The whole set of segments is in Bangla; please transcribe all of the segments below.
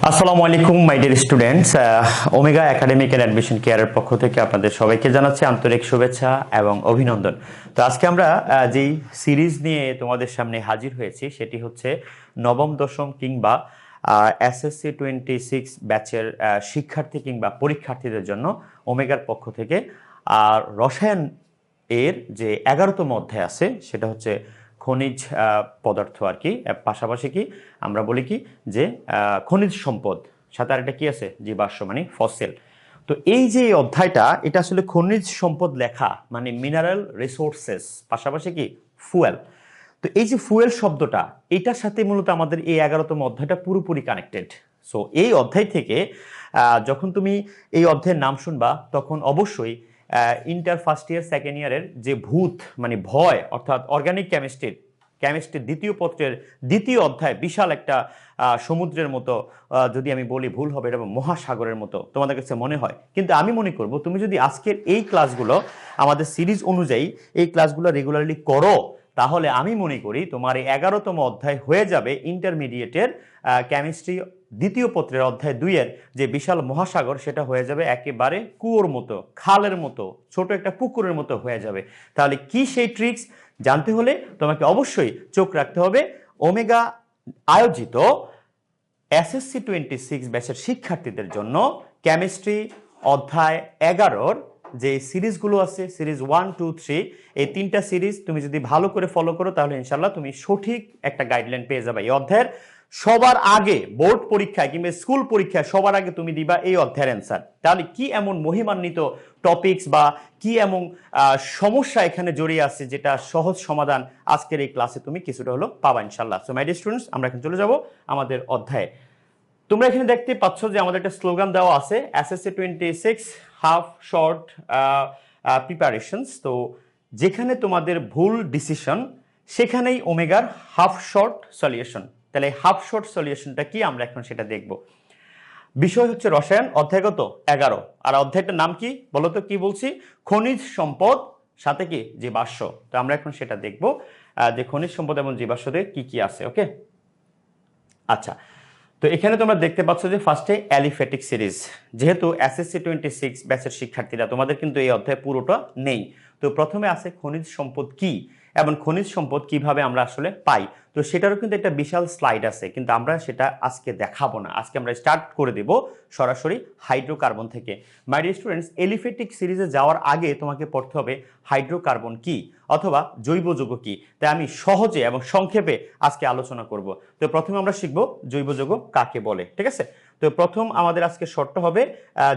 আসসালামু আলাইকুম my dear students, omega academic and admission কেয়ারের পক্ষ থেকে আপনাদের সবাইকে জানাচ্ছি আন্তরিক শুভেচ্ছা এবং অভিনন্দন। তো আজকে আমরা যেই সিরিজ নিয়ে তোমাদের সামনে হাজির হয়েছি সেটি হচ্ছে নবম দশম কিংবা এসএসসি 26 ব্যাচের শিক্ষার্থী কিংবা পরীক্ষার্থীদের জন্য ওমেগার পক্ষ থেকে আর রসায়ন এর যে 11তম অধ্যায় আছে সেটা হচ্ছে খনিজ পদার্থ আর কি, পাশাপাশি কি আমরা বলি কি যে খনিজ সম্পদ, সাথে আরেকটা কি আছে জীবাশ্ম মানে ফসিল। তো এই যে অধ্যায়টা এটা আসলে খনিজ সম্পদ লেখা মানে মিনারেল রিসোর্সেস, পাশাপাশি কি ফুয়েল। তো এই যে ফুয়েল শব্দটা এটার সাথে মূলত আমাদের এই 11তম অধ্যায়টা পুরোপুরি কানেক্টেড। সো এই অধ্যায় থেকে যখন তুমি এই অধ্যায়ের নাম শুনবা তখন অবশ্যই ইন্টার ফার্স্ট ইয়ার সেকেন্ড ইয়ারের যে ভূত মানে ভয়, অর্থাৎ অর্গানিক কেমিস্ট্রির দ্বিতীয় পত্রের দ্বিতীয় অধ্যায় বিশাল একটা সমুদ্রের মতো, যদি আমি বলি ভুল হবে, এটা মহাসাগরের মতো তোমাদের কাছে মনে হয়, কিন্তু আমি মনে করব তুমি যদি আজকের এই ক্লাসগুলো আমাদের সিরিজ অনুযায়ী এই ক্লাসগুলো রেগুলারলি করো তাহলে আমি মনে করি তোমার এই 11তম অধ্যায় হয়ে যাবে ইন্টারমিডিয়েটের কেমিস্ট্রি দ্বিতীয় পত্রের অধ্যায় 2-এর যে বিশাল মহাসাগর সেটা হয়ে যাবে একেবারে কুয়োর মতো, খালের মতো, ছোট একটা পুকুরের মতো হয়ে যাবে। তাহলে কি সেই ট্রিক্স জানতে হলে তোমাকে অবশ্যই চোখ রাখতে হবে ওমেগা আয়োজিত এসএসসি 26 ব্যাচের শিক্ষার্থীদের জন্য কেমিস্ট্রি অধ্যায় 11-র যে সিরিজগুলো আছে, সিরিজ 1, 2, 3, এই 3টা সিরিজ তুমি যদি ভালো করে ফলো করো তাহলে ইনশাল্লাহ তুমি সঠিক একটা গাইডলাইন পেয়ে যাবে। এই অধ্যায়ের সবার আগে বোর্ড পরীক্ষায় কিংবা স্কুল পরীক্ষায় সবার আগে তুমি দিবা এই অধ্যায়ের অ্যান্সার। তাহলে কি এমন মহিমান্বিত টপিকস বা কি এমন সমস্যা এখানে জড়িয়ে আছে যেটা সহজ সমাধান আজকের এই ক্লাসে তুমি কিছুটা হলো পাবা ইনশাল্লাহ। সো মাই ডিয়ার স্টুডেন্টস, আমরা এখন চলে যাব আমাদের অধ্যায়ে। তোমরা এখানে দেখতে পাচ্ছ যে আমাদের একটা স্লোগান দেওয়া আছে এসএসসি 26 হাফ শর্ট প্রিপারেশনস। তো যেখানে তোমাদের ভুল ডিসিশন সেখানেই ওমেগার হাফ শর্ট সলিউশন। তাহলে হাফ শর্ট সলিউশনটা কি আমরা এখন সেটা দেখব। বিষয় হচ্ছে রসায়ন, অধ্যায়গত 11, আর অধ্যায়টার নাম কি বলতো? কি বলছি? খনিজ সম্পদ সাথে কি জীবাশ্ম। তো আমরা এখন সেটা দেখব যে খনিজ সম্পদ এবং জীবাশ্মতে কি কি আছে। ওকে, আচ্ছা। তো এখানে তোমরা দেখতে পাচ্ছ যে ফার্স্টে অ্যালিফ্যাটিক সিরিজ, যেহেতু এসএসসি 26 ব্যাচের শিক্ষার্থীরা তোমাদের কিন্তু এই অধ্যায় পুরোটা নেই। তো প্রথমে আছে খনিজ সম্পদ কি এবং খনিজ সম্পদ কিভাবে আমরা আসলে পাই। তো সেটারও কিন্তু একটা বিশাল স্লাইড আছে, কিন্তু আমরা সেটা আজকে দেখাবো না। আজকে আমরা স্টার্ট করে দেব সরাসরি হাইড্রোকার্বন থেকে। মাই ডিয়ার স্টুডেন্টস, এলিফ্যাটিক সিরিজে যাওয়ার আগে তোমাকে পড়তে হবে হাইড্রোকার্বন কি অথবা জৈব যৌগ কি। তাই আমি সহজে এবং সংক্ষেপে আজকে আলোচনা করব। তো প্রথমে আমরা শিখব জৈব যৌগ কাকে বলে। ঠিক আছে, তো প্রথম আমাদের আজকে শর্ত হবে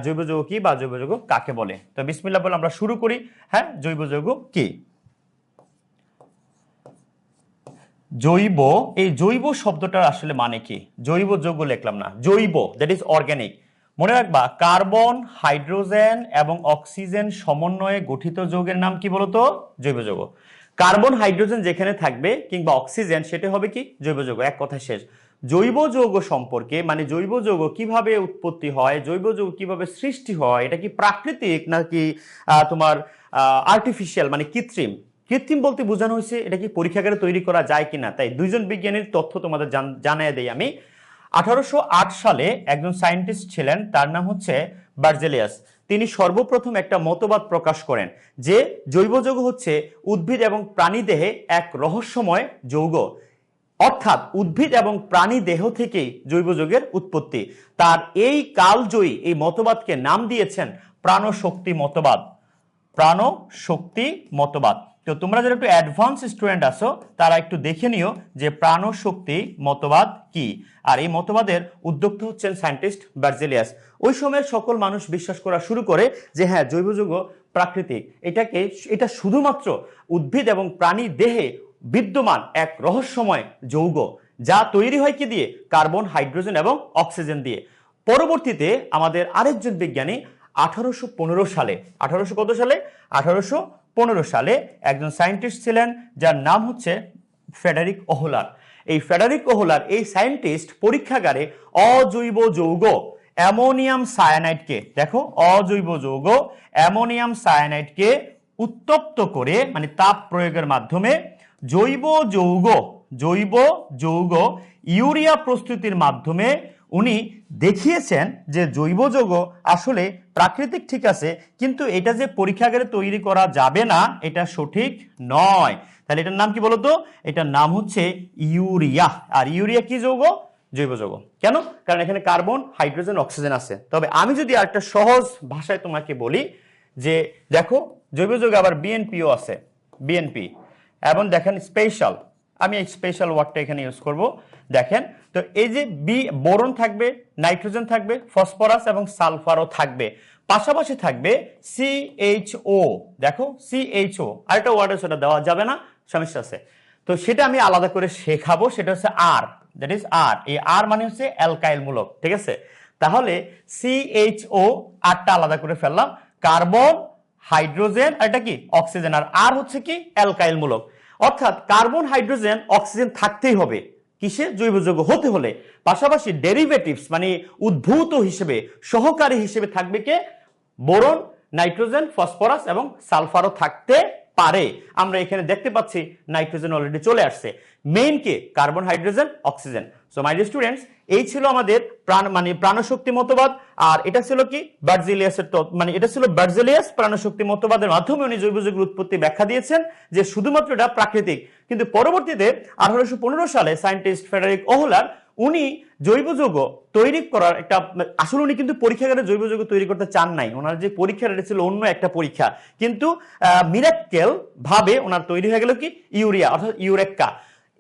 জৈব যৌগ কি বা জৈব যৌগ কাকে বলে। তো বিসমিল্লাহ বলে আমরা শুরু করি। হ্যাঁ, জৈব যৌগ কি? জৈব, এই জৈব শব্দটার আসলে মানে কি? জৈব যৌগ লিখলাম না, জৈব দ্যাট ইজ অর্গানিক। মনে রাখবা কার্বন, হাইড্রোজেন এবং অক্সিজেন সমন্বয়ে গঠিত যৌগের নাম কি বলতো? জৈব যৌগ। কার্বন হাইড্রোজেন যেখানে থাকবে কিংবা অক্সিজেন সেটা হবে কি? জৈব যৌগ। এক কথা শেষ। জৈব যৌগ সম্পর্কে মানে জৈব যৌগ কিভাবে উৎপত্তি হয়, জৈব যৌগ কিভাবে সৃষ্টি হয়, এটা কি প্রাকৃতিক নাকি তোমার আর্টিফিশিয়াল মানে কৃত্রিম। কৃত্রিম বলতে বোঝানো হয়েছে এটা কি পরীক্ষাগারে তৈরি করা যায় কিনা। তাই দুইজন বিজ্ঞানীর তথ্য তোমাদের জানাই দেই আমি। 1808 সালে একজন সায়েন্টিস্ট ছিলেন, তার নাম হচ্ছে বার্জেলিয়াস। তিনি সর্বপ্রথম একটা মতবাদ প্রকাশ করেন যে জৈব যৌগ হচ্ছে উদ্ভিদ এবং প্রাণী দেহে এক রহস্যময় যৌগ, অর্থাৎ উদ্ভিদ এবং প্রাণী দেহ থেকেই জৈব যৌগের উৎপত্তি। তার এই কালজয়ী এই মতবাদকে নাম দিয়েছেন প্রাণশক্তি মতবাদ। প্রাণশক্তি মতবাদ। তো তোমরা যারা একটু অ্যাডভান্স স্টুডেন্ট আছো তারা একটু দেখে নিও যে প্রাণশক্তি মতবাদ কি। আর এই মতবাদের উদ্যোক্তা হচ্ছেন সায়েন্টিস্ট বার্জেলিয়াস। ওই সময়ের সকল মানুষ বিশ্বাস করা শুরু করে যে হ্যাঁ জৈব যৌগ প্রাকৃতিক, এটা শুধুমাত্র উদ্ভিদ এবং প্রাণী দেহে বিদ্যমান এক রহস্যময় যৌগ, যা তৈরি হয় কি দিয়ে? কার্বন, হাইড্রোজেন এবং অক্সিজেন দিয়ে। পরবর্তীতে আমাদের আরেকজন বিজ্ঞানী 1815 সালে, 1800 কত সালে? 1815 সালে একজন সায়েন্টিস্ট ছিলেন যার নাম হচ্ছে ফ্রেডারিক ওহলার। এই ফ্রেডারিক ওহলার এই সায়েন্টিস্ট পরীক্ষাগারে অজৈব যৌগ অ্যামোনিয়াম সায়ানাইডকে, দেখো অজৈব যৌগ অ্যামোনিয়াম সায়ানাইডকে উত্তপ্ত করে মানে তাপ প্রয়োগের মাধ্যমে জৈব যৌগ ইউরিয়া প্রস্তুতির মাধ্যমে উনি দেখিয়েছেন যে জৈব যৌগ আসলে প্রাকৃতিক ঠিক আছে, কিন্তু এটা যে পরীক্ষাগারে তৈরি করা যাবে না এটা সঠিক নয়। তাহলে এটার নাম কি বলতো? এটার নাম হচ্ছে ইউরিয়া। আর ইউরিয়া কি যৌগ? জৈব যৌগ। কেন? কারণ এখানে কার্বন, হাইড্রোজেন, অক্সিজেন আছে। তবে আমি যদি আরেকটা সহজ ভাষায় তোমাকে বলি যে দেখো জৈব যৌগ আবার বিএনপিও আছে, বিএনপি, এবং দেখেন স্পেশাল, আমি এই স্পেশাল ওয়ার্ডটা এখানে ইউজ করব। দেখেন তো এই যে বোরন থাকবে, নাইট্রোজেন থাকবে, ফসফরাস এবং সালফারও থাকবে, পাশাপাশি থাকবে সিএইচও। দেখো সিএইচও, আরেকটা ওয়ার্ড আছে সেটা দেওয়া যাবে না, সমস্যা আছে, তো সেটা আমি আলাদা করে শেখাবো। সেটা হচ্ছে আর, দ্যাট ইজ আর। এই আর মানে হচ্ছে অ্যালকাইল মূলক, ঠিক আছে? তাহলে সিএইচও আরটা আলাদা করে ফেললাম, কার্বন, হাইড্রোজেন, আর এটা কি অক্সিজেন, আর আর হচ্ছে কি অ্যালকাইল মূলক। অর্থাৎ কার্বন, হাইড্রোজেন, অক্সিজেন থাকতেই হবে কিসে? জৈব যৌগ হতে হলে। পাশাপাশি ডেরিভেটিভস মানে উদ্ভূত হিসেবে, সহকারী হিসেবে থাকবে কে? বোরন, নাইট্রোজেন, ফসফরাস এবং সালফারও থাকতে পারে। আমরা এখানে দেখতে পাচ্ছি নাইট্রোজেন অলরেডি চলে আসছে। Main K? Carbon, hydrogen, oxygen. So my dear students, এই ছিল আমাদের প্রাণশক্তি মতবাদ। আর এটা ছিল কি? বার্জেলিয়াসের মানে এটা ছিল বার্জেলিয়াস প্রাণশক্তি মতবাদের মাধ্যমে উনি জৈব যৌগের উৎপত্তি ব্যাখ্যা দিয়েছেন যে শুধুমাত্র এটা প্রাকৃতিক। কিন্তু পরবর্তীতে 1815 সালে সায়েন্টিস্ট ফ্রেডারিক ওহলার উনি জৈব যৌগ তৈরি করার একটা, আসলে উনি কিন্তু পরীক্ষাগারে জৈব যৌগ তৈরি করতে চান নাই, ওনার যে পরীক্ষা এটা ছিল অন্য একটা পরীক্ষা, কিন্তু মিরাক্কেল ভাবে ওনার তৈরি হয়ে গেল কি? ইউরিয়া, অর্থাৎ ইউরেক্কা।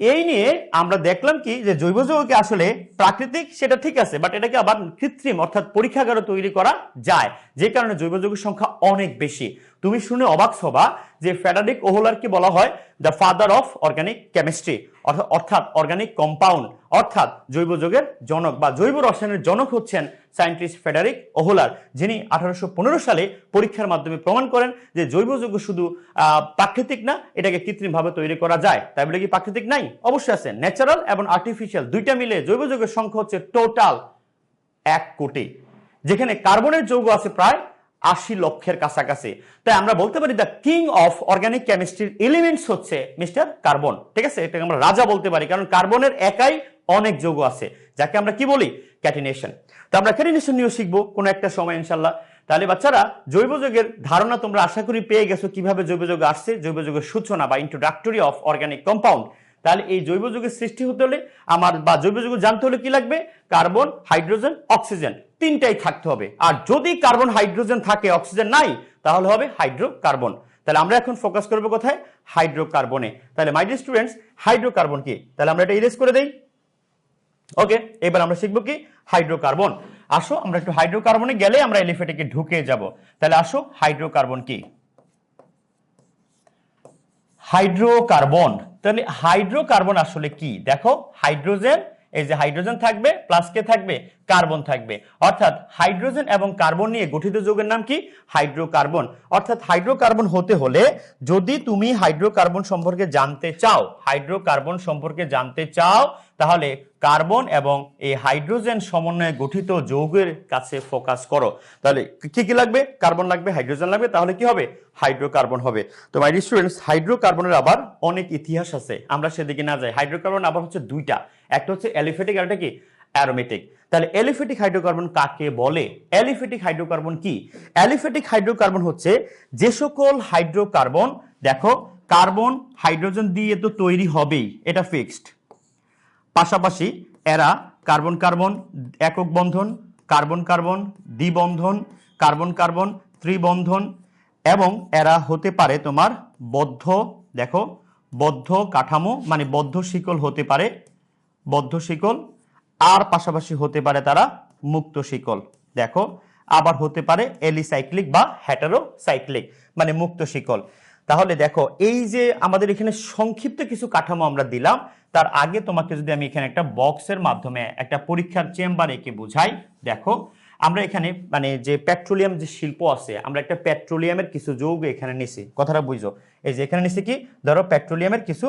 এই নিয়ে আমরা দেখলাম কি যে জৈব যৌগকে আসলে প্রাকৃতিক সেটা ঠিক আছে, বাট এটাকে আবার কৃত্রিম অর্থাৎ পরীক্ষাগারে তৈরি করা যায়, যে কারণে জৈব যৌগের সংখ্যা অনেক বেশি। তুমি শুনে অবাক হবা যে ফ্রেডারিক ওহলারকে বলা হয় the father of organic chemistry, অর্থাৎ অর্গানিক কম্পাউন্ড, অর্থাৎ জৈব যৌগের জনক বা জৈব রসায়নের জনক হচ্ছেন সায়েন্টিস্ট ফ্রেডারিক ওহলার, যিনি 1815 সালে পরীক্ষার মাধ্যমে প্রমাণ করেন যে জৈব যৌগ শুধু প্রাকৃতিক না, এটাকে কৃত্রিমভাবে তৈরি করা যায়। তাই বলে কি প্রাকৃতিক নাই? অবশ্যই আছে। ন্যাচারাল এবং আর্টিফিশিয়াল দুইটা মিলে জৈব যৌগের সংখ্যা হচ্ছে টোটাল 1 কোটি, যেখানে কার্বনের যৌগ আছে প্রায় 80 লক্ষের কাছাকাছি। তাই আমরা বলতে পারি দ্য কিং অফ অর্গানিক কেমিস্ট্রির এলিমেন্টস হচ্ছে মিস্টার কার্বন, ঠিক আছে? এটাকে আমরা রাজা বলতে পারি, কারণ কার্বনের একাই অনেক যৌগ আছে, যাকে আমরা কি বলি? ক্যাটিনেশন। তো আমরা ক্যাটিনেশন নিয়ে শিখবো কোনো একটা সময় ইনশাল্লাহ। তাহলে বাচ্চারা জৈব যৌগের ধারণা তোমরা আশা করি পেয়ে গেছো, কিভাবে জৈব যৌগ আসছে, জৈব যৌগের সূচনা বা ইন্ট্রোডাক্টরি অফ অর্গানিক কম্পাউন্ড। তাহলে এই জৈব যৌগের সৃষ্টি হতে হলে আমার বা জৈব যৌগ জানতে হলে কি লাগবে? কার্বন, হাইড্রোজেন, অক্সিজেন, তিনটাই থাকতে হবে। আর যদি কার্বন, হাইড্রোজেন থাকে, অক্সিজেন নাই, তাহলে হবে হাইড্রোকার্বন। তাহলে আমরা এখন ফোকাস করবো কোথায়? হাইড্রোকার্বনে। তাহলে মাই ডিয়ার স্টুডেন্টস, হাইড্রোকার্বন কি? তাহলে আমরা এটা ইরেজ করে দেই। ওকে, এবার আমরা শিখবো কি? হাইড্রোকার্বন। আসো আমরা একটু হাইড্রোকার্বনে গেলে আমরা এলিফেটিকে ঢুকে যাব। তাহলে আসো হাইড্রোকার্বন কি? হাইড্রোকার্বন। তাহলে হাইড্রোকার্বন আসলে কি? দেখো হাইড্রোজেন, এই যে হাইড্রোজেন থাকবে, প্লাস কে থাকবে? কার্বন থাকবে। অর্থাৎ হাইড্রোজেন এবং কার্বন নিয়ে গঠিত যৌগের নাম কি? হাইড্রোকার্বন। অর্থাৎ হাইড্রোকার্বন হতে হলে যদি তুমি হাইড্রোকার্বন সম্পর্কে জানতে চাও, হাইড্রোকার্বন সম্পর্কে জানতে চাও, তাহলে কার্বন এবং এই হাইড্রোজেন সমন্বয়ে গঠিত যৌগের কাছে ফোকাস করো। তাহলে কি কি লাগবে? কার্বন লাগবে, হাইড্রোজেন লাগবে, তাহলে কি হবে? হাইড্রোকার্বন হবে। তো মাই ডিয়ার স্টুডেন্টস, হাইড্রোকার্বনের আবার অনেক ইতিহাস আছে, আমরা সেদিকে না যাই। হাইড্রোকার্বন আবার হচ্ছে দুইটা, একটা হচ্ছে অ্যালিফেটিক আর একটা কি? অ্যারোমেটিক। তাহলে অ্যালিফেটিক হাইড্রোকার্বন কাকে বলে? অ্যালিফেটিক হাইড্রোকার্বন কি? অ্যালিফেটিক হাইড্রোকার্বন হচ্ছে যে সকল হাইড্রোকার্বন, দেখো কার্বন হাইড্রোজেন দিয়ে তো তৈরি হবেই, এটা ফিক্সড। পাশাপাশি এরা কার্বন কার্বন একক বন্ধন, কার্বন কার্বন দ্বিবন্ধন, কার্বন কার্বন ত্রিবন্ধন, এবং এরা হতে পারে তোমার বদ্ধ, দেখো বদ্ধ কাঠামো মানে বদ্ধ শিকল হতে পারে, বদ্ধ শিকল, আর পাশাপাশি হতে পারে তারা মুক্ত শিকল। দেখো আবার হতে পারে এলিসাইক্লিক বা হেটারোসাইক্লিক মানে মুক্ত শিকল। তাহলে দেখো এই যে আমাদের এখানে সংক্ষিপ্ত কিছু কাঠামো আমরা দিলাম, তার আগে তোমাকে যদি আমি এখানে একটা বক্সের মাধ্যমে একটা পরীক্ষার চেম্বার এঁকে বুঝাই। দেখো আমরা এখানে মানে যে পেট্রোলিয়াম যে শিল্প আছে, আমরা একটা পেট্রোলিয়ামের কিছু যৌগ এখানে নিছি, কথাটা বুঝো। এই যে এখানে নিছি কি? ধরো পেট্রোলিয়ামের কিছু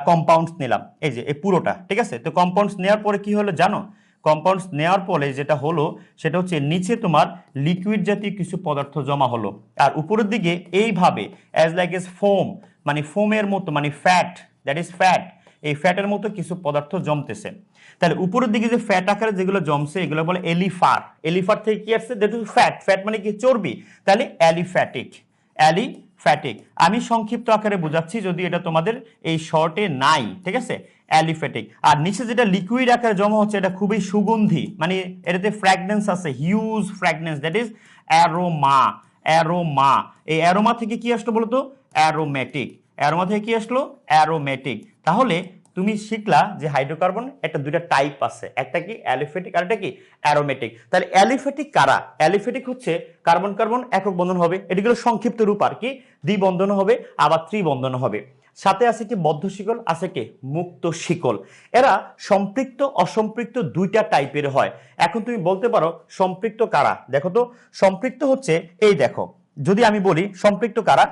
কম্পাউন্ডস নিলাম, এই যে এই পুরোটা, ঠিক আছে? তো কম্পাউন্ডস নেওয়ার পরে কি হলো জানো? কম্পাউন্ডস নেওয়ার পরে যেটা হলো সেটা হচ্ছে নিচে তোমার লিকুইড জাতীয় কিছু পদার্থ জমা হলো, আর উপরের দিকে এইভাবে অ্যাজ লাইক এস ফোম মানে ফোমের মতো মানে ফ্যাট, দ্যাট ইজ ফ্যাট, এই ফ্যাটের মতো কিছু পদার্থ জমতেছে। তাহলে উপরের দিকে যে ফ্যাট আকারে যেগুলো জমছে এগুলো বলে এলিফার। এলিফার থেকে কি আসছে? That is fat. ফ্যাট মানে কি? চর্বি। তাহলে অ্যালিফ্যাটিক। অ্যালিফ্যাটিক আমি সংক্ষিপ্ত আকারে বোঝাচ্ছি, যদি এটা তোমাদের এই শর্টে নাই, ঠিক আছে? অ্যালিফ্যাটিক। আর নিচে যেটা লিকুইড আকারে জমা হচ্ছে এটা খুবই সুগন্ধি, মানে এটাতে ফ্র্যাগনেন্স আছে, huge fragrance, that is aroma. Aroma, এই অ্যারোমা থেকে কি আসলো বলতো? অ্যারোমেটিক। অ্যারোমা থেকে কি আসলো? অ্যারোমেটিক। তাহলে তুমি শিখলা যে হাইড্রোকার্বন একটা দুইটা টাইপ আছে, একটা কি অ্যালিফ্যাটিক আর একটা কি অ্যারোমেটিক। তাহলে অ্যালিফ্যাটিক কারা? অ্যালিফ্যাটিক হচ্ছে কার্বন কার্বন একক বন্ধন হবে, এটিগুলো সংক্ষিপ্ত রূপ আর কি, দ্বিবন্ধন হবে আবার ত্রিবন্ধন হবে। সাথে আছে কি বদ্ধ শিকল, আছে কি মুক্ত শিকল। এরা সম্পৃক্ত অসম্পৃক্ত দুইটা টাইপের হয়। এখন তুমি বলতে পারো সম্পৃক্ত কারা? দেখো তো, সম্পৃক্ত হচ্ছে এই দেখো, যদি আমি বলি সম্পৃক্ত কারা,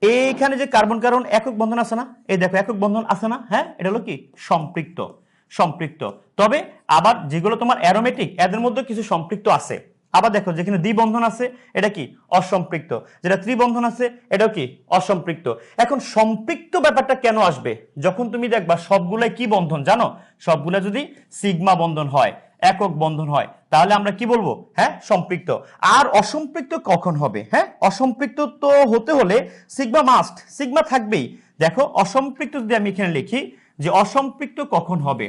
এইখানে যে কার্বন কার্বন একক বন্ধন আছে না, এই দেখো একক বন্ধন আছে না, হ্যাঁ এটা হলো কি সম্পৃক্ত। সম্পৃক্ত। তবে আবার যেগুলো তোমার অ্যারোমেটিক এদের মধ্যে কিছু সম্পৃক্ত আছে। আবার দেখো যেখানে দ্বিবন্ধন আছে এটা কি অসম্পৃক্ত, যেটা ত্রিবন্ধন আছে এটাও কি অসম্পৃক্ত। এখন সম্পৃক্ত ব্যাপারটা কেন আসবে? যখন তুমি দেখবা সবগুলাই কি বন্ধন জানো? সবগুলা যদি সিগমা বন্ধন হয়, একক বন্ধন হয়, তাহলে আমরা কি বলবো? হ্যাঁ সম্পৃক্ত। আর অসম্পৃক্ত কখন হবে? হ্যাঁ অসম্পৃক্ত তো হতে হলে সিগমা মাস্ট, সিগমা থাকবেই। দেখো অসম্পৃক্ত যদি আমি এখানে লিখি যে অসম্পৃক্ত কখন হবে,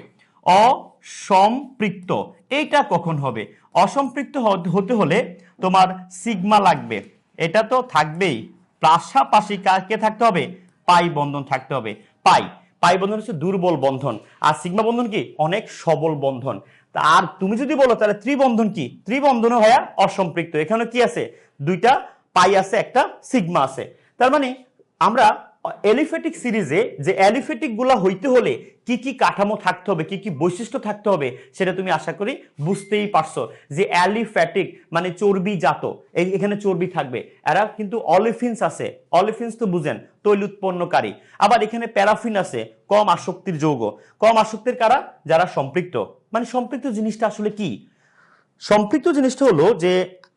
অসম্পৃক্ত এইটা কখন হবে? অসম্পৃক্ত হতে হলে তোমার সিগমা লাগবে, এটা তো থাকবেই, পাশাপাশি কাকে থাকতে হবে? পাই বন্ধন থাকতে হবে। পাই, পাই বন্ধন হচ্ছে দুর্বল বন্ধন, আর সিগমা বন্ধন কি অনেক সবল বন্ধন। আর তুমি যদি বলো তাহলে ত্রিবন্ধন কি? ত্রিবন্ধন হয়ে অসম্পৃক্ত। এখানে কি আছে? দুইটা পাই আছে, একটা সিগমা আছে। তার মানে আমরা অ্যালিফ্যাটিক সিরিজে যে অ্যালিফ্যাটিক গুলা হইতে হলে কি কি কাঠামো থাকতে হবে, কি কি বৈশিষ্ট্য থাকতে হবে, সেটা তুমি আশা করি বুঝতেই পারছো। যে অ্যালিফ্যাটিক মানে চর্বি জাত, এখানে চর্বি থাকবে। এরা কিন্তু অলিফিনস আছে, অলিফিনস তো বুঝেন, তৈল উৎপন্নকারী। আবার এখানে প্যারাফিন আছে, কম আসক্তির যৌগ। কম আসক্তির কারা? যারা সম্পৃক্ত। মানে সম্পৃক্ত জিনিসটা আসলে কি? সম্পৃক্ত জিনিসটা হলো যে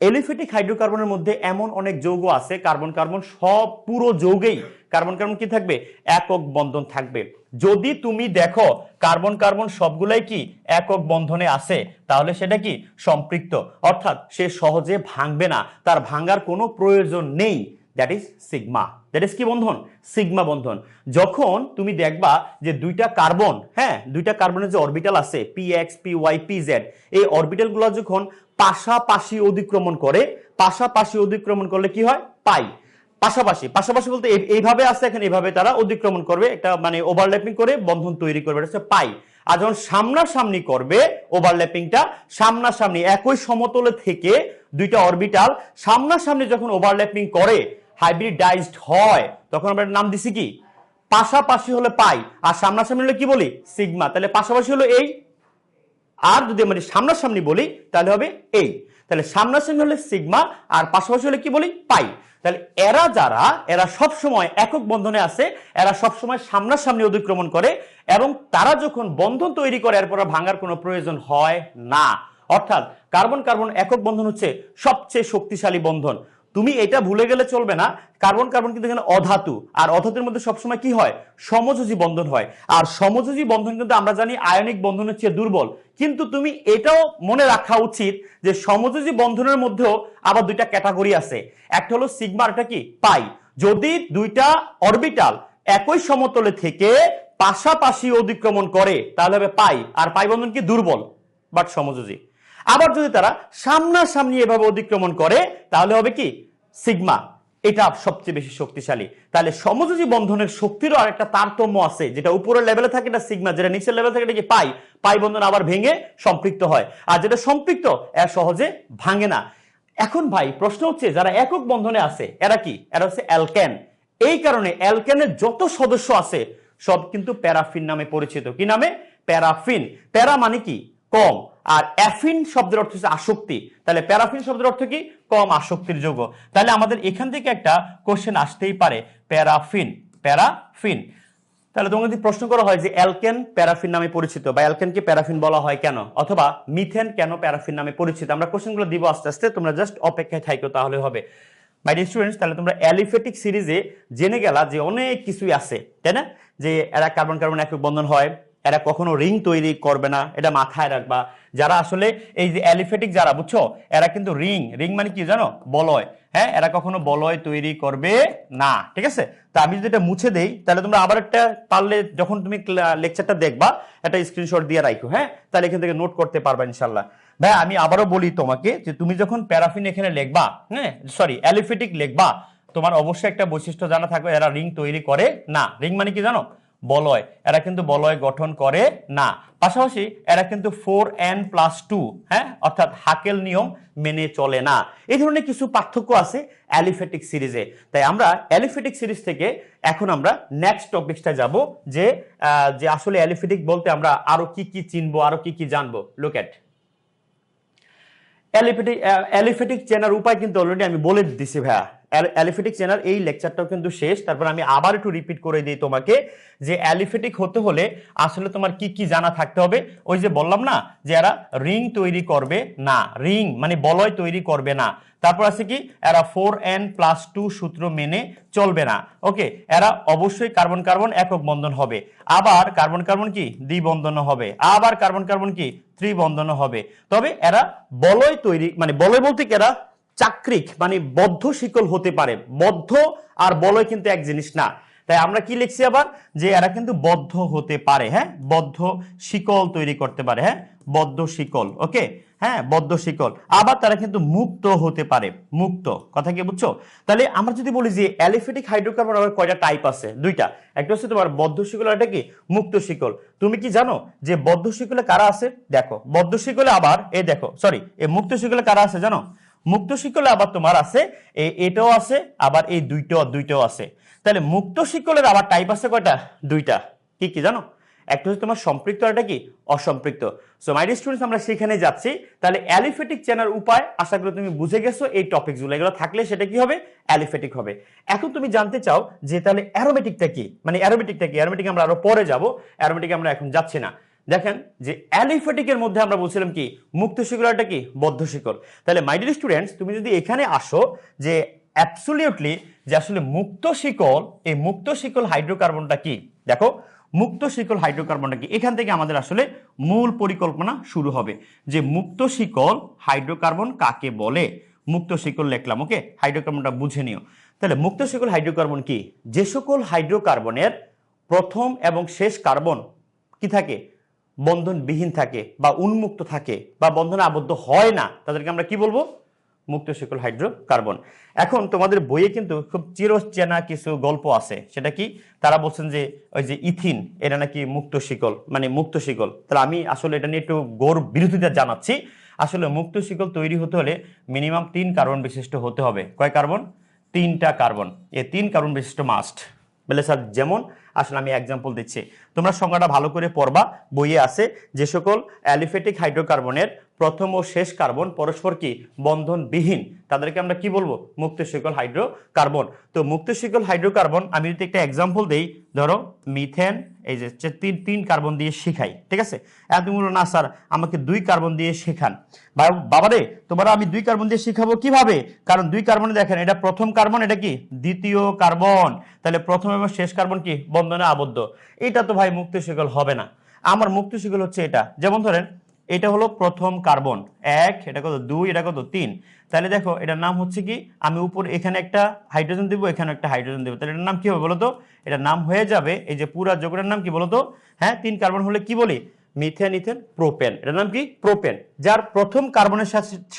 এলিফ্যাটিক হাইড্রোকার্বনের মধ্যে এমন অনেক যৌগ আছে, কার্বন কার্বন সব পুরো যৌগেই কার্বন কার্বন কি থাকবে? একক বন্ধন থাকবে। যদি তুমি দেখো কার্বন কার্বন সবগুলাই কি একক বন্ধনে আছে, তাহলে সেটা কি সম্পৃক্ত, অর্থাৎ সে সহজে ভাঙবে না, তার ভাঙার কোনো প্রয়োজন নেই। That is sigma. That is কি বন্ধন? সিগমা বন্ধন। যখন তুমি দেখবা যে দুইটা কার্বন, হ্যাঁ দুইটা কার্বনের যে অরবিটাল আছে P X P Y P Z, এই অরবিটাল গুলো যখন পাশাপাশি অতিক্রমণ করে, পাশাপাশি অতিক্রমণ করলে কি হয়? পাই। পাশাপাশি, পাশাপাশি বলতে এইভাবে আছে, এখানে এইভাবে তারা অতিক্রমণ করবে, একটা মানে ওভারল্যাপিং করে বন্ধন তৈরি করবে, এটা হচ্ছে পাই। আর যখন সামনাসামনি করবে ওভারল্যাপিংটা, সামনাসামনি একই সমতলে থেকে দুইটা অরবিটাল সামনাসামনি যখন ওভারল্যাপিং করে হাইব্রিডাইজড হয়, তখন আমরা নাম দিছি কি? পাশাপাশি হলে পাই, আর সামনাসামনি হলে কি বলি? সিগমা। তাহলে পাশাপাশি হলো এই, আর যদি আমরা সামনাসামনি বলি তাহলে হবে এই। তাহলে সামনাসামনি হলে সিগমা, আর পাশাপাশি হলে কি বলি? পাই। তাহলে এরা যারা, এরা সব সময় একক বন্ধনে আছে, এরা সব সময় সামনাসামনি অতিক্রমণ করে, এবং তারা যখন বন্ধন তৈরি করে এরপর ভাঙার কোনো প্রয়োজন হয় না। অর্থাৎ কার্বন কার্বন একক বন্ধন হচ্ছে সবচেয়ে শক্তিশালী বন্ধন। তুমি এটা ভুলে গেলে চলবে না, কার্বন কার্বন কিন্তু এখানে অধাতু, আর অধাতুর মধ্যে সবসময় কি হয়? সমযোজী বন্ধন হয়। আর সমযোজী বন্ধন কিন্তু আমরা জানি আয়নিক বন্ধনের চেয়ে দুর্বল। কিন্তু তুমি এটাও মনে রাখা উচিত যে সমযোজী বন্ধনের মধ্যেও আবার দুইটা ক্যাটাগরি আছে, একটা হলো সিগমা, একটা কি পাই। যদি দুইটা অরবিটাল একই সমতলে থেকে পাশাপাশি অতিক্রমণ করে তাহলে হবে পাই, আর পাই বন্ধন কি দুর্বল বাট সমযোজী। আবার যদি তারা সামনাসামনি এভাবে অতিক্রমণ করে তাহলে হবে কি? সিগমা। এটা সবচেয়ে বেশি শক্তিশালী। তাহলে সমযোজী বন্ধনের শক্তিরও আরেকটা তারতম্য আছে, যেটা উপরের লেভেলে থাকে এটা সিগমা, যেটা নিচের লেভেলে থাকে এটা কি পাই। পাই বন্ধন আবার ভেঙে সম্পৃক্ত হয়, আর যেটা সম্পৃক্ত এর সহজে ভাঙে না। এখন ভাই প্রশ্ন হচ্ছে যারা একক বন্ধনে আছে এরা কি? এরা হচ্ছে অ্যালকেন। এই কারণে অ্যালকেনের যত সদস্য আছে সব কিন্তু প্যারাফিন নামে পরিচিত। কি নামে? প্যারাফিন। প্যারা মানে কি? কম, আর অ্যাফিন শব্দের অর্থ হচ্ছে আসক্তি। তাহলে প্যারাফিন শব্দের অর্থ কি? কম আসক্তির যৌগ। তাহলে আমাদের এখান থেকে একটা কোশ্চেন আসতেই পারে, প্যারাফিন। প্যারাফিন। তাহলে তোমাকে যদি প্রশ্ন করা হয় যে অ্যালকেন প্যারাফিন নামে পরিচিত, বা অ্যালকেনকে প্যারাফিন বলা হয় কেন, অথবা মিথেন কেন প্যারাফিন নামে পরিচিত, আমরা কোশ্চেনগুলো দিব আস্তে আস্তে, তোমরা জাস্ট অপেক্ষায় থাকো তাহলে হবে। মাই ডিয়ার স্টুডেন্টস, তাহলে তোমরা অ্যালিফ্যাটিক সিরিজে জেনে গেলা যে অনেক কিছুই আছে, তাই না? যে এরা কার্বন কার্বন একক বন্ধন হয়, এরা কখনো রিং তৈরি করবে না, এটা মাথায় রাখবা। যারা আসলে এই যে অ্যালিফেটিক যারা, বুঝছো, এরা কিন্তু রিং রিং মানে কি জানো, বলয়, হ্যাঁ, এরা কখনো বলয় তৈরি করবে না, ঠিক আছে। তা আমি যদি এটা মুছে দেই তাহলে তোমরা আবার একটা পারলে যখন তুমি লেকচারটা দেখবা একটা স্ক্রিনশট দিয়ে রাখো, হ্যাঁ, তাহলে এখান থেকে নোট করতে পারবা ইনশাল্লাহ। ভাই আমি আবারও বলি তোমাকে যে তুমি যখন প্যারাফিন এখানে লিখবা, হ্যাঁ সরি অ্যালিফেটিক লিখবা, তোমার অবশ্যই একটা বৈশিষ্ট্য জানা থাকবে, এরা রিং তৈরি করে না। রিং মানে কি জানো, বলয়, এরা কিন্তু বলয় গঠন করে না। পাশাপাশি এরা কিন্তু 4n+2, হ্যাঁ, অর্থাৎ হাকেল নিয়ম মেনে চলে না। এই ধরনের কিছু পার্থক্য আছে অ্যালিফেটিক সিরিজে। তাই আমরা অ্যালিফেটিক সিরিজ থেকে এখন আমরা নেক্সট টপিকটা যাব, যে আসলে অ্যালিফেটিক বলতে আমরা আরো কি কি চিনবো, আরো কি কি জানবো। লুক এট অ্যালিফেটিক চেনার উপায় কিন্তু অলরেডি আমি বলে দিচ্ছি ভাইয়া। অ্যালিফেটিক চেনার এই লেকচারটাও কিন্তু শেষ। তারপর আমি আবার একটু রিপিট করে দিই তোমাকে যে অ্যালিফেটিক হতে হলে আসলে তোমার কি কি জানা থাকতে হবে। ওই যে বললাম না যে এরা রিং তৈরি করবে না, রিং মানে বলয় তৈরি করবে না। তারপর আছে কি, এরা 4n+2 সূত্র মেনে চলবে না। ওকে, এরা অবশ্যই কার্বন কার্বন একক বন্ধন হবে, আবার কার্বন কার্বন কি দ্বিবন্ধন হবে, আবার কার্বন কার্বন কি ত্রিবন্ধন হবে। তবে এরা বলয় তৈরি, মানে বলয় বলতে কি এরা চাক্রিক মানে বদ্ধ শিকল হতে পারে। বদ্ধ আর বলয় কিন্তু এক জিনিস না। তাই আমরা কি লিখছি আবার, যে এরা কিন্তু বদ্ধ হতে পারে, হ্যাঁ, বদ্ধ শিকল তৈরি করতে পারে, হ্যাঁ, বদ্ধ শিকল। ওকে, হ্যাঁ, বদ্ধ শিকল। আবার তারা কিন্তু মুক্ত হতে পারে, মুক্ত, কথা কি বুঝছো? তাহলে আমরা যদি বলি যে অ্যালিফেটিক হাইড্রোকার্বন আবার কয়টা টাইপ আছে, দুইটা, একটা হচ্ছে তোমার বদ্ধ শিকল, আর একটা কি মুক্ত শিকল। তুমি কি জানো যে বদ্ধ শিকলে কারা আছে? দেখো বদ্ধ শিকলে আবার এই দেখো, সরি, এই মুক্ত শিকলে কারা আছে জানো? মুক্ত শিকলে আবার তোমার আছে এটাও আছে, আবার এই দুইটাও আছে। তাহলে মুক্ত শিকলের আবার টাইপ আছে কয়টা? দুইটা। কি কি জানো? একটা হচ্ছে তোমার সম্পৃক্ত, আর একটা কি অসম্পৃক্ত। সো মাই ডিয়ার স্টুডেন্টস, আমরা সেখানে যাচ্ছি। তাহলে অ্যালিফেটিক চেনার উপায় আশা করি তুমি বুঝে গেছো। এই টপিকগুলো এগুলো থাকলে সেটা কি হবে? অ্যালিফেটিক হবে। এখন তুমি জানতে চাও যে তাহলে অ্যারোমেটিকটা কি, মানে অ্যারোমেটিকটা কি? অ্যারোমেটিক আমরা আরো পরে যাব, অ্যারোমেটিক আমরা এখন যাচ্ছি না। দেখেন যে অ্যালিফেটিকের মধ্যে আমরা বলছিলাম কি মুক্ত শিকল, একটা কি বদ্ধ শিকল। তাহলে মাই ডিয়ার স্টুডেন্টস, তুমি যদি এখানে আসো যে অ্যাবসলিউটলি যে আসলে মুক্ত শিকল, এই মুক্ত শিকল হাইড্রোকার্বনটা কি, দেখো মুক্ত শিকল হাইড্রোকার্বনটা কি, এখান থেকে আমাদের আসলে মূল পরিকল্পনা শুরু হবে যে মুক্ত শিকল হাইড্রোকার্বন কাকে বলে। মুক্ত শিকল লিখলাম, ওকে, হাইড্রোকার্বনটা বুঝে নিও। তাহলে মুক্ত শিকল হাইড্রোকার্বন কি? যে সকল হাইড্রোকার্বনের প্রথম এবং শেষ কার্বন কি থাকে? বন্ধনবিহীন থাকে বা উন্মুক্ত থাকে বা বন্ধনে আবদ্ধ হয় না, তাদেরকে আমরা কি বলবো? মুক্ত শিকল হাইড্রোকার্বন। এখন তোমাদের বইয়ে কিন্তু খুব চিরচেনা কিছু গল্প আছে। সেটা কি? তারা বলছেন যে ওই যে ইথিন, এটা নাকি মুক্ত শিকল, মানে মুক্ত শিকল। তাহলে আমি আসলে এটা নিয়ে একটু গৌর বিরোধিতা জানাচ্ছি। আসলে মুক্ত শিকল তৈরি হতে হলে মিনিমাম 3 কার্বন বিশিষ্ট হতে হবে। কয় কার্বন? 3টা কার্বন। এই 3 কার্বন বিশিষ্ট মাস্ট। বলে স্যার যেমন, আসলে আমি এক্সাম্পল দিচ্ছি, তোমরা সংজ্ঞাটা ভালো করে পড়বা, বইয়ে আছে। যে সকল অ্যালিফেটিক হাইড্রোকার্বনের প্রথম ও শেষ কার্বন পরস্পর কি বন্ধনবিহীন, তাদেরকে আমরা কি বলবো? মুক্ত শিকল হাইড্রোকার্বন। তো মুক্ত শিকল হাইড্রোকার্বন আমি যদি একটা এক্সাম্পল দেই, ধরো মিথেন, এই যে 3 কার্বন দিয়ে শিখাই, ঠিক আছে? তুমি বলো না স্যার আমাকে 2 কার্বন দিয়ে শেখান। বাবারে, তোমরা আমি 2 কার্বন দিয়ে শিখাবো কিভাবে? কারণ 2 কার্বনে দেখেন, এটা প্রথম কার্বন, এটা কি দ্বিতীয় কার্বন। তাহলে প্রথম এবং শেষ কার্বন কি বন্ধনে আবদ্ধ। এটা তো ভাই মুক্ত শিকল হবে না। আমার মুক্ত শিকল হচ্ছে এটা। যেমন ধরেন এটা হলো প্রথম কার্বন 1, এটা কত 2, এটা কত 3। তাহলে দেখো এটার নাম হচ্ছে কি, আমি উপর এখানে একটা হাইড্রোজেন দিব, এখানে একটা হাইড্রোজেন দিব, তাহলে এটার নাম কি হবে বলতো? এটার নাম হয়ে যাবে, এই যে পুরা যৌগটার নাম কি বলতো? হ্যাঁ, 3 কার্বন হলে কি বলি? Methane, ethane, propane. এটার নাম কি? প্রোপেন। যার প্রথম কার্বনের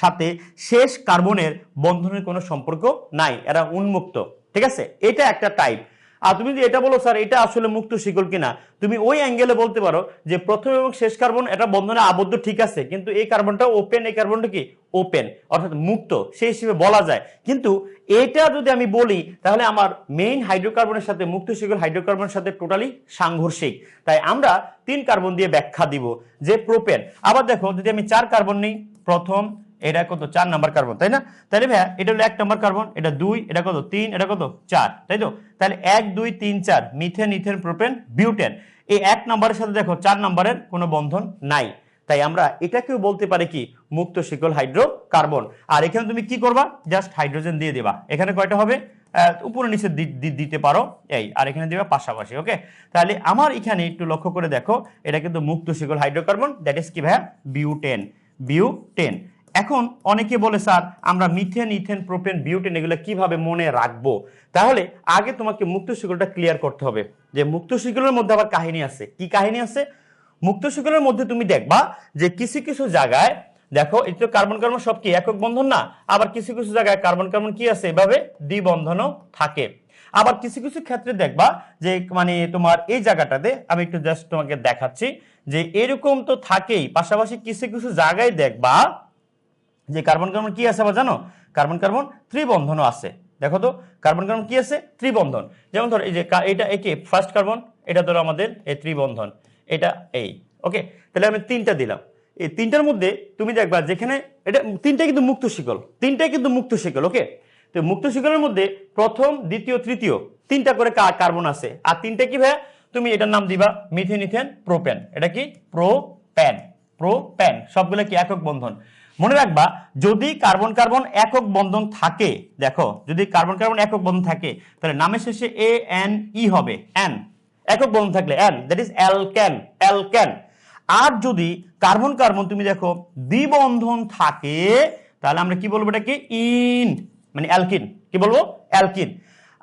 সাথে শেষ কার্বনের বন্ধনের কোনো সম্পর্ক নাই, এরা উন্মুক্ত, ঠিক আছে? এটা একটা টাইপ। আর তুমি যদি এটা বলো স্যার এটা আসলে মুক্ত শিকল কিনা, তুমি ওই অ্যাঙ্গেলে বলতে পারো যে প্রথম এবং শেষ কার্বন এটা বন্ধনে আবদ্ধ, ঠিক আছে, কিন্তু এই কার্বনটা ওপেন, এই কার্বনটা কি ওপেন, অর্থাৎ মুক্ত, সেই হিসেবে বলা যায়। কিন্তু এটা যদি আমি বলি তাহলে আমার মেইন হাইড্রোকার্বনের সাথে মুক্ত শিকল হাইড্রোকার্বনের সাথে টোটালি সাংঘর্ষিক। তাই আমরা 3 কার্বন দিয়ে ব্যাখ্যা দিব যে প্রোপেন। আবার দেখো যদি আমি 4 কার্বন নিই, প্রথম, এটা কত 4 নাম্বার কার্বন, তাই না? তাহলে ভাইয়া এটা হলো 1 নাম্বার কার্বন, এটা 2, এটা কত 3, এটা কত 4, তাই তো? তাহলে 1 2 3 4 মিথেন, ইথেন, প্রোপেন, বিউটেন। এই 1 নাম্বারের সাথে দেখো 4 নাম্বারের কোনো বন্ধন নাই। তাই আমরা এটাকেও বলতে পারি কি মুক্ত শিকল হাইড্রোকার্বন। আর এখানে তুমি কি করবা? জাস্ট হাইড্রোজেন দিয়ে দিবা। এখানে কয়টা হবে? উপরে নিচে দিতে পারো এই, আর এখানে দিবে পাশাপাশি। ওকে, তাহলে আমার এখানে একটু লক্ষ্য করে দেখো, এটা কিন্তু মুক্ত শিকল হাইড্রোকার্বন, দ্যাট ইজ কি ভাইয়া, বিউটেন। এখন অনেকে বলে স্যার আমরা মিথেন, ইথেন, প্রোপেন, বিউটেন এগুলো কিভাবে মনে রাখবো? তাহলে আগে তোমাকে মুক্ত শিকলটা ক্লিয়ার করতে হবে যে মুক্ত শিকলের মধ্যে আবার কাহিনী আছে। কি কাহিনী আছে? মুক্ত শিকলের মধ্যে তুমি দেখবা যে কিছু কিছু জায়গায় দেখো, এই তো কার্বন কার্বন সব কি একক বন্ধন না, আবার কিছু কিছু জায়গায় কার্বন কার্বন কি আছে, এভাবে দ্বিবন্ধনও থাকে। আবার কিছু কিছু ক্ষেত্রে দেখবা যে মানে তোমার এই জায়গাটাতে আমি একটু জাস্ট তোমাকে দেখাচ্ছি যে এরকম তো থাকেই, পাশাপাশি কিছু কিছু জায়গায় দেখবা যে কার্বন কার্বন কি আছে আবার জানো, কার্বন কার্বন ত্রিবন্ধনও আছে। দেখো তো কার্বন কার্বন কি আছে, ত্রিবন্ধন। যেমন ধরো এই যে এটা একে ফার্স্ট কার্বন, এটা ধরো আমাদের এই ত্রিবন্ধন, এটা এই। ওকে, তাহলে আমি তিনটা দিলাম, এই তিনটার মধ্যে তুমি দেখবা যেখানে এটা তিনটাই কিন্তু মুক্ত শিকল, তিনটাই কিন্তু মুক্ত শিকল। ওকে, তো মুক্ত শিকলের মধ্যে প্রথম, দ্বিতীয়, তৃতীয় তিনটা করে কার্বন আছে, আর তিনটা কি ভাইয়া, তুমি এটার নাম দিবা মিথেন, ইথেন, প্রোপেন। এটা কি প্রোপেন, সবগুলো কি একক বন্ধন। মনে রাখবা যদি কার্বন কার্বন একক বন্ধন থাকে, দেখো যদি কার্বন কার্বন একক বন্ধন থাকে তাহলে নামের শেষে ANE হবে, এন একক বন্ধন থাকলে এন, দ্যাট ইজ অ্যালকেন। আর যদি কার্বন কার্বন তুমি দেখো দ্বিবন্ধন থাকে তাহলে আমরা কি বলবো, এটাকে ইন, মানে অ্যালকিন। কি বলবো, অ্যালকিন।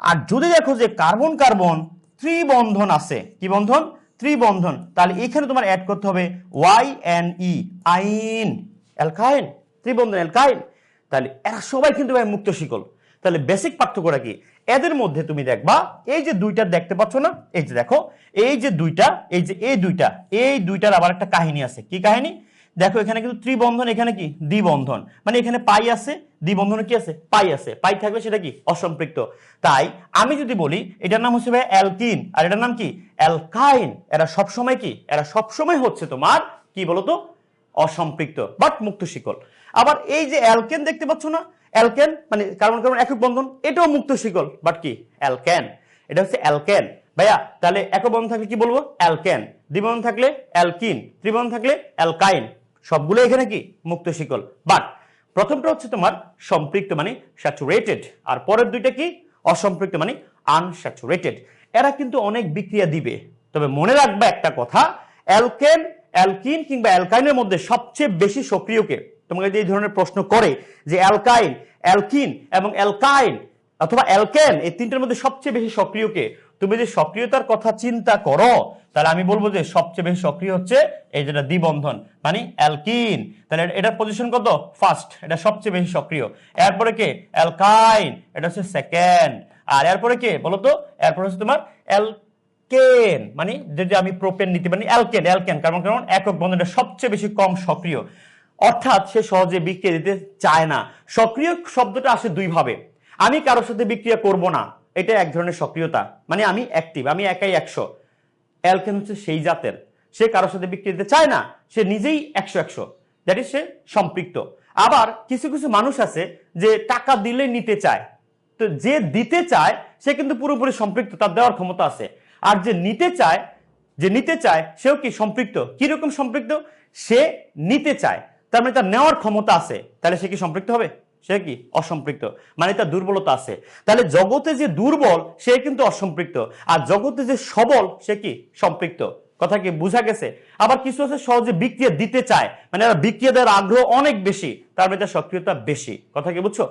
আর যদি দেখো যে কার্বন কার্বন ত্রিবন্ধন আছে, কি বন্ধন, ত্রিবন্ধন, তাহলে এখানে তোমার অ্যাড করতে হবে YNE, আইন, অ্যালকাইন, ত্রিবন্ধন অ্যালকাইন। তাহলে এরা সবাই কিন্তু ভাই মুক্ত শিকল। তাহলে বেসিক পার্থক্যটা কি, এদের মধ্যে তুমি দেখবা এই যে দুইটা দেখতে পাচ্ছ না, এই যে দেখো এই যে দুইটা, এই যে এই দুইটার আবার একটা কাহিনী আছে। কি কাহিনী? দেখো এখানে কিন্তু ত্রিবন্ধন, এখানে কি দ্বিবন্ধন, মানে এখানে পাই আছে, দ্বিবন্ধনে কি আছে, পাই আছে। পাই থাকলে সেটা কি, অসম্পৃক্ত। তাই আমি যদি বলি এটার নাম হচ্ছে ভাই অ্যালকিন আর এটার নাম কি, অ্যালকাইন, এরা সবসময় কি, এরা সবসময় হচ্ছে তোমার কি বলতো, অসম্পৃক্ত বাট মুক্ত শিকল। আবার এই যে অ্যালকেন দেখতে পাচ্ছ না, অ্যালকেন মানে কার্বন কার্বন একক বন্ধন, এটাও মুক্ত শিকল বাট কি, অ্যালকেন। এটা হচ্ছে অ্যালকেন ভাইয়া। তাহলে একক বন্ধন থাকলে কি বলবো, অ্যালকেন, দ্বিবন্ধন থাকলে অ্যালকিন, ত্রিবন্ধন থাকলে অ্যালকাইন, সবগুলো এখানে কি মুক্ত শিকল। বাট প্রথমটা হচ্ছে তোমার সম্পৃক্ত মানে স্যাচুরেটেড, আর পরের দুইটা কি, অসম্পৃক্ত মানে আনস্যাচুরেটেড। এরা কিন্তু অনেক বিক্রিয়া দিবে, তবে মনে রাখবা একটা কথা, অ্যালকেন, অ্যালকিন কিংবা অ্যালকাইনের মধ্যে সবচেয়ে বেশি সক্রিয়কে তোমাকে যদি এই ধরনের প্রশ্ন করে যে অ্যালকাইন, অ্যালকিন এবং অ্যালকাইন অথবা অ্যালকেন এই তিনটার মধ্যে সবচেয়ে বেশি সক্রিয়কে, তুমি যদি সক্রিয়তার কথা চিন্তা করো তাহলে আমি বলবো যে সবচেয়ে বেশি সক্রিয় হচ্ছে এই যেটা দ্বিবন্ধন মানে অ্যালকিন। তাহলে এটার পজিশন কত, ফার্স্ট, এটা সবচেয়ে বেশি সক্রিয়। এরপরে কে, অ্যালকাইন, এটা হচ্ছে সেকেন্ড। আর এরপরে কে বলতো, এরপরে হচ্ছে তোমার অ্যালকেন, মানে যদি আমি প্রোপেন নিতে পারি, অ্যালকেন কারণ একক বন্ধনটা সবচেয়ে বেশি কম সক্রিয়, অর্থাৎ সে সহজে বিক্রিয়া দিতে চায় না। সক্রিয় শব্দটা আসে দুই ভাবে, আমি কারোর সাথে বিক্রিয়া করব না, এটা এক ধরনের সক্রিয়তা, মানে আমি অ্যাক্টিভ, আমি একাই 100। অ্যালকেন হচ্ছে সেই জাতের, সে কারোর সাথে বিক্রিয়া দিতে চায় না, সে নিজেই 100, দ্যাট ইজ সে সম্পৃক্ত। আবার কিছু কিছু মানুষ আছে যে টাকা দিলে নিতে চায়, তো যে দিতে চায় সে কিন্তু পুরোপুরি সম্পৃক্ত, তার দেওয়ার ক্ষমতা আছে। আর যে নিতে চায় সেও কি সম্পৃক্ত। কিরকম সম্পৃক্ত, সে নিতে চায় তার মানে তার নেওয়ার ক্ষমতা আছে, তাহলে সে কি সম্পৃক্ত হবে, সে কি অসম্পৃক্ত, মানে তার দুর্বলতা আছে। তাহলে জগতে যে দুর্বল সে কিন্তু অসম্পৃক্ত, আর জগতে যে সবল সে কি সম্পৃক্ত। কথা কি বুঝা গেছে? আবার কিছু আছে সহজে বিক্রিয়া দিতে চায়, মানে বিক্রিয়া দেওয়ার আগ্রহ অনেক বেশি, তার মধ্যে সক্রিয়তা বেশি। কথা কি বুঝছো?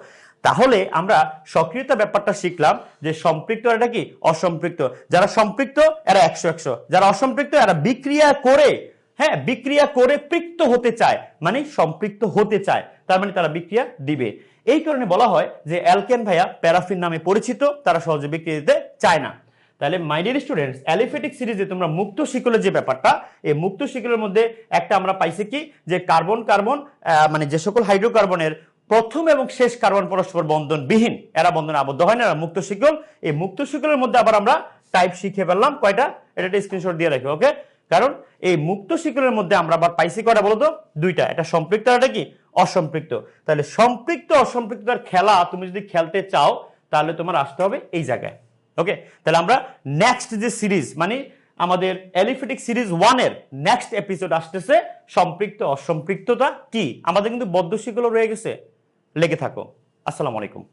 তাহলে আমরা সক্রিয়তা ব্যাপারটা শিখলাম যে সম্পৃক্ত এটা কি, অসম্পৃক্ত। যারা সম্পৃক্ত এরা 100, যারা অসম্পৃক্ত এরা বিক্রিয়া করে, হ্যাঁ বিক্রিয়া করে পৃক্ত হতে চায়, মানে সম্পৃক্ত হতে চায়, তার মানে তারা বিক্রিয়া দিবে। এই কারণে বলা হয় যে অ্যালকেন ভাইয়া প্যারাফিন নামে পরিচিত, তারা সহজে বিক্রিয়া দিতে চায় না। তাহলে মাই ডিয়ার স্টুডেন্টস, অ্যালিফেটিক সিরিজে তোমরা মুক্ত শিকলের যে ব্যাপারটা, এই মুক্ত শিকলের মধ্যে একটা আমরা পাইছি কি, যে কার্বন কার্বন মানে যে সকল হাইড্রোকার্বনের প্রথম এবং শেষ কার্বন পরস্পর বন্ধন বিহীন, এরা বন্ধনে আবদ্ধ হয় না, এরা মুক্ত শিকল। এই মুক্ত শিকলের মধ্যে আবার আমরা টাইপ শিখে ফেললাম কয়টা, এটা একটা স্ক্রিনশট দিয়ে রাখো। ওকে, কারণ এই মুক্ত শিকলের মধ্যে আমরা আবার পাইছি কয়টা বলতো, দুইটা, এটা সম্পৃক্ত আর এটা কি অসম্পৃক্ত। তাহলে সম্পৃক্ত অসম্পৃক্ততার খেলা তুমি যদি খেলতে চাও তাহলে তোমার আসতে হবে এই জায়গায়। ওকে, তাহলে আমরা নেক্সট যে সিরিজ মানে আমাদের অ্যালিফেটিক সিরিজ 1 এর নেক্সট এপিসোড আসতেছে সম্পৃক্ত অসম্পৃক্ততা কি। আমাদের কিন্তু বদ্ধ শিকলও রয়ে গেছে, লেগে থাকো। আসসালামু আলাইকুম।